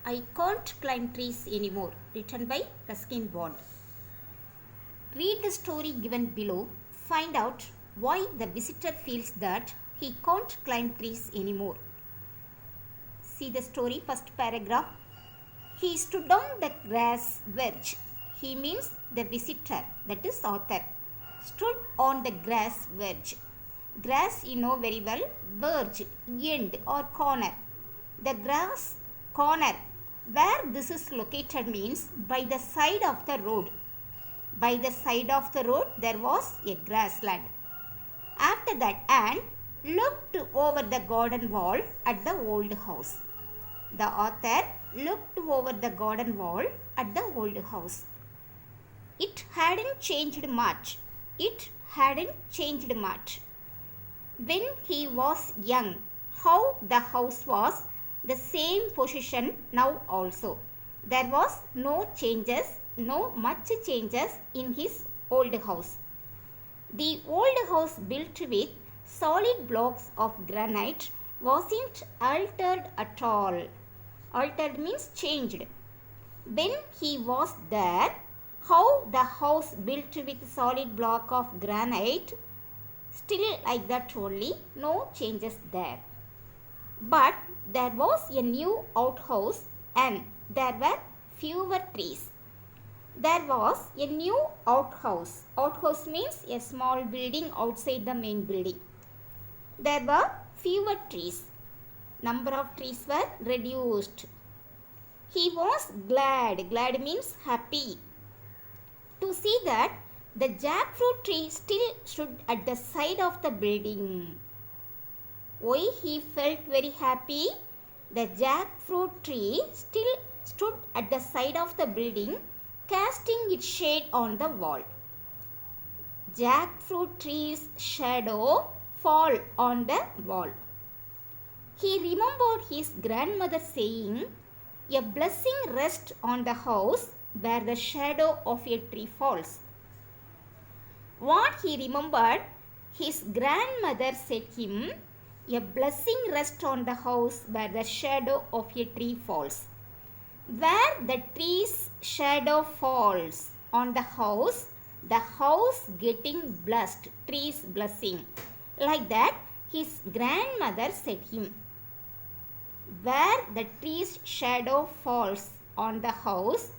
I Can't Climb Trees Anymore, written by Ruskin Bond. Read the story given below. Find out why the visitor feels that he can't climb trees anymore. See the story, first paragraph. He stood on the grass verge. He means the visitor, that is author. Stood on the grass verge. Grass you know very well, verge, end or corner. The grass corner where this is located means by the side of the road. By the side of the road there was a grassland. After that, Anne looked over the garden wall at the old house. The author looked over the garden wall at the old house. It hadn't changed much. It hadn't changed much. When he was young, how the house was the same position now also. There was no much changes in his old house. The old house built with solid blocks of granite wasn't altered at all. Altered means changed. When he was there, how the house built with solid block of granite, still like that only, no changes there. But there was a new outhouse and there were fewer trees. There was a new outhouse. Outhouse means a small building outside the main building. There were fewer trees. Number of trees were reduced. He was glad. Glad means happy. To see that the jackfruit tree still stood at the side of the building. Why he felt very happy? The jackfruit tree still stood at the side of the building, casting its shade on the wall. Jackfruit tree's shadow fall on the wall. He remembered his grandmother saying, "A blessing rests on the house where the shadow of a tree falls." What he remembered, his grandmother said him, "A blessing rests on the house where the shadow of a tree falls." Where the tree's shadow falls on the house getting blessed, tree's blessing. Like that, his grandmother said him. Where the tree's shadow falls on the house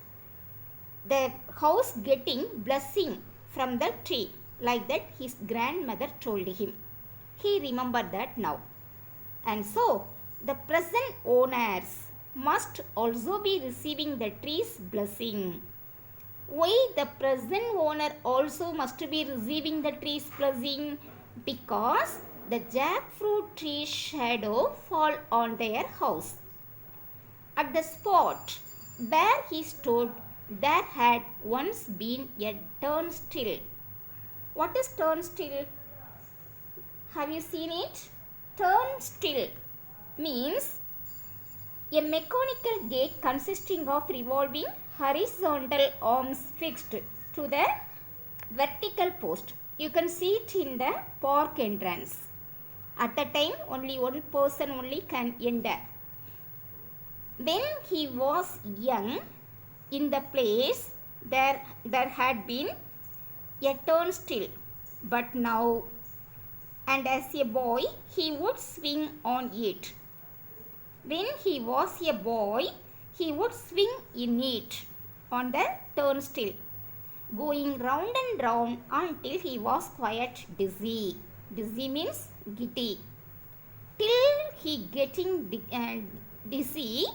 getting blessing from the tree. Like that, his grandmother told him. He remembered that now. And so, the present owners must also be receiving the tree's blessing. Why the present owner also must be receiving the tree's blessing? Because the jackfruit tree's shadow fall on their house. At the spot where he stood, there had once been a turnstile. What is turnstile? Have you seen it? Turnstile means a mechanical gate consisting of revolving horizontal arms fixed to the vertical post. You can see it in the park entrance. At the time, only one person only can enter. When he was young, in the place there had been a turnstile, but now, and as a boy, he would swing on it. When he was a boy, he would swing in it on the turnstile, going round and round until he was quite dizzy. Dizzy means giddy. Till he getting dizzy,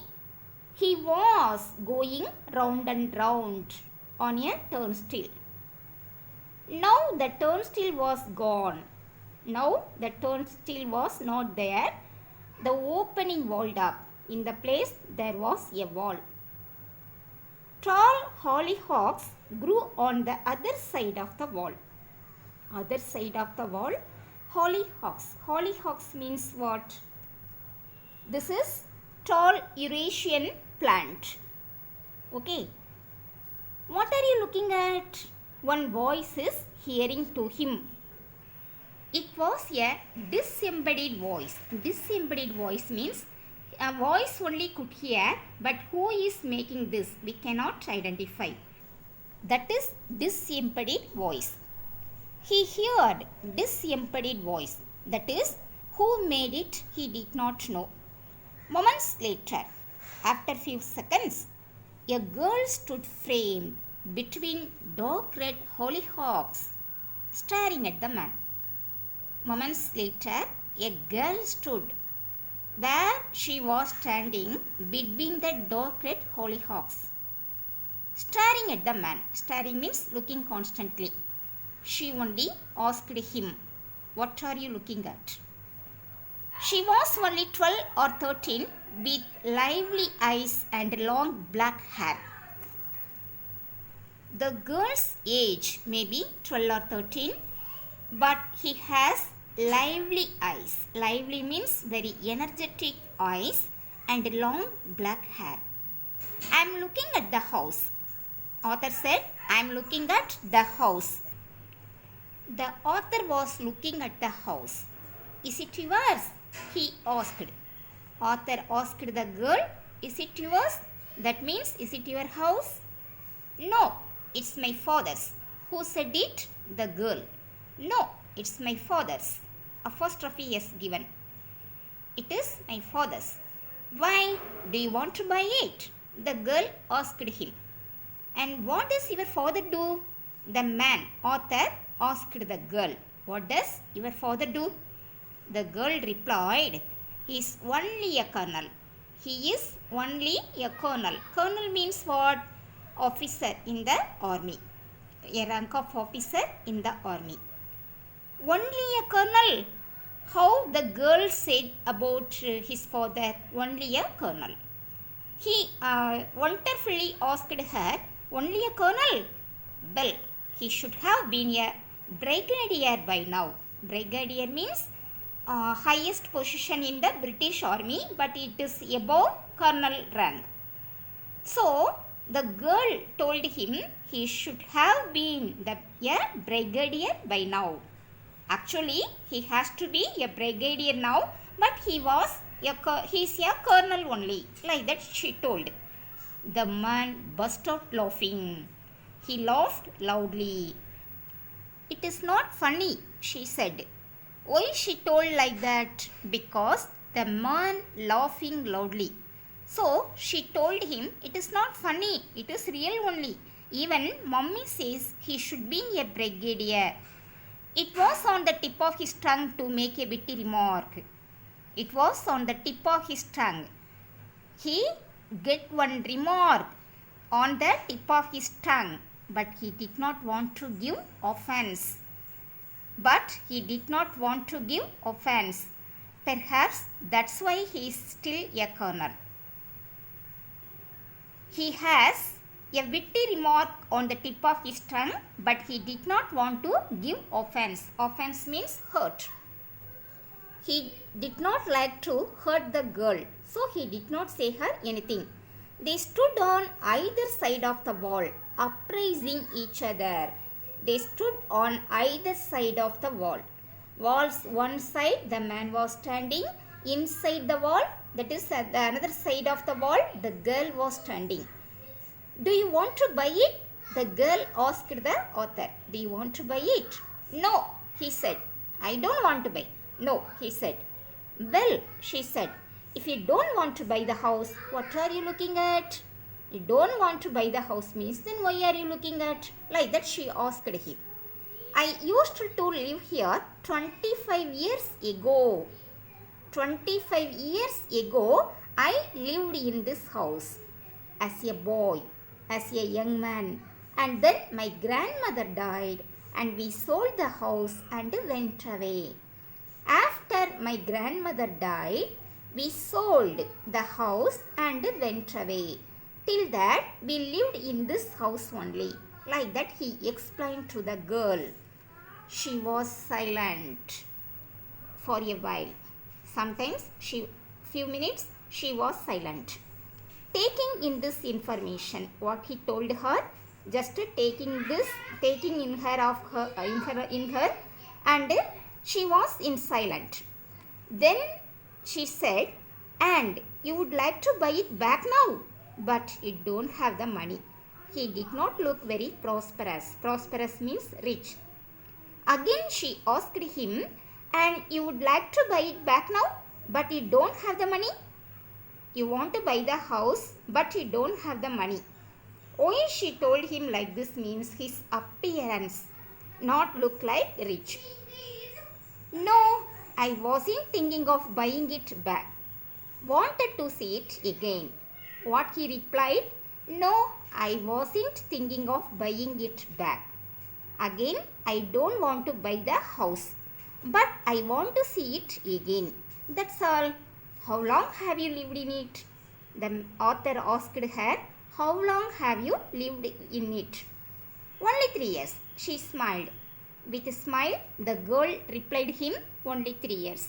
he was going round and round on a turnstile. Now the turnstile was gone. Now the turnstile was not there. The opening walled up. In the place there was a wall. Tall hollyhocks grew on the other side of the wall. Other side of the wall, hollyhocks. Hollyhocks means what? This is tall Eurasian plant. Okay. What are you looking at? One voice is hearing to him. It was a disembodied voice. Disembodied voice means A voice only could hear, but who is making this? We cannot identify. That is disembodied voice. He heard disembodied voice. That is, who made it, he did not know. Moments later, after few seconds, a girl stood framed between dark red hollyhocks, staring at the man. Moments later, a girl stood where she was standing between the dark red hollyhocks, staring at the man. Staring means looking constantly. She only asked him, "What are you looking at?" She was only 12 or 13 with lively eyes and long black hair. The girl's age may be 12 or 13, but he has lively eyes. Lively means very energetic eyes and long black hair. "I am looking at the house." Author said, "I am looking at the house." The author was looking at the house. "Is it yours?" he asked. Author asked the girl, "Is it yours?" That means, "Is it your house?" "No, it's my father's." "Who said it?" "The girl." "No, it's my father's." Apostrophe is given. "It is my father's." "Why? Do you want to buy it?" the girl asked him. "And what does your father do?" the man, author, asked the girl. "What does your father do?" The girl replied, "He is only a colonel." He is only a colonel. Colonel means what? Officer in the army. A rank of officer in the army. Only a colonel. How the girl said about his father, only a colonel. He wonderfully asked her, "Only a colonel?" Well, he should have been a brigadier by now. Brigadier means highest position in the British army, but it is above colonel rank. So the girl told him he should have been a brigadier by now. Actually, he has to be a brigadier now, but he's a colonel only. Like that she told. The man burst out laughing. He laughed loudly. "It is not funny," she said. Why she told like that? Because the man laughing loudly. So she told him, "It is not funny, it is real only. Even mommy says he should be a brigadier." It was on the tip of his tongue to make a witty remark. It was on the tip of his tongue. He get one remark on the tip of his tongue, but he did not want to give offense. Perhaps that's why he is still a colonel. He has a witty remark on the tip of his tongue, but he did not want to give offense. Offense means hurt. He did not like to hurt the girl, so he did not say her anything. They stood on either side of the wall, appraising each other. They stood on either side of the wall. Wall's one side, the man was standing. Inside the wall, that is at the another side of the wall, the girl was standing. "Do you want to buy it?" the girl asked the author. "Do you want to buy it?" "No," he said. "I don't want to buy." "No," he said. "Well," she said, "if you don't want to buy the house, what are you looking at?" "You don't want to buy the house means, then why are you looking at?" Like that she asked him. "I used to live here 25 years ago. 25 years ago, I lived in this house as a boy, as a young man. And then my grandmother died and we sold the house and went away. After my grandmother died, we sold the house and went away. Till that, we lived in this house only." Like that he explained to the girl. She was silent for a while. Sometimes few minutes she was silent. Taking in this information, what he told her, just taking in her, and she was in silent. Then she said, "And you would like to buy it back now, but you don't have the money. He did not look very prosperous. Prosperous means rich. Again she asked him, and you would like to buy it back now, but you don't have the money? You want to buy the house, but you don't have the money. Why she told him like this means his appearance not look like rich. No, I wasn't thinking of buying it back. Wanted to see it again. What he replied? No, I wasn't thinking of buying it back. Again, I don't want to buy the house, but I want to see it again. That's all. How long have you lived in it? The author asked her, how long have you lived in it? Only 3 years. She smiled. With a smile, the girl replied him, only 3 years.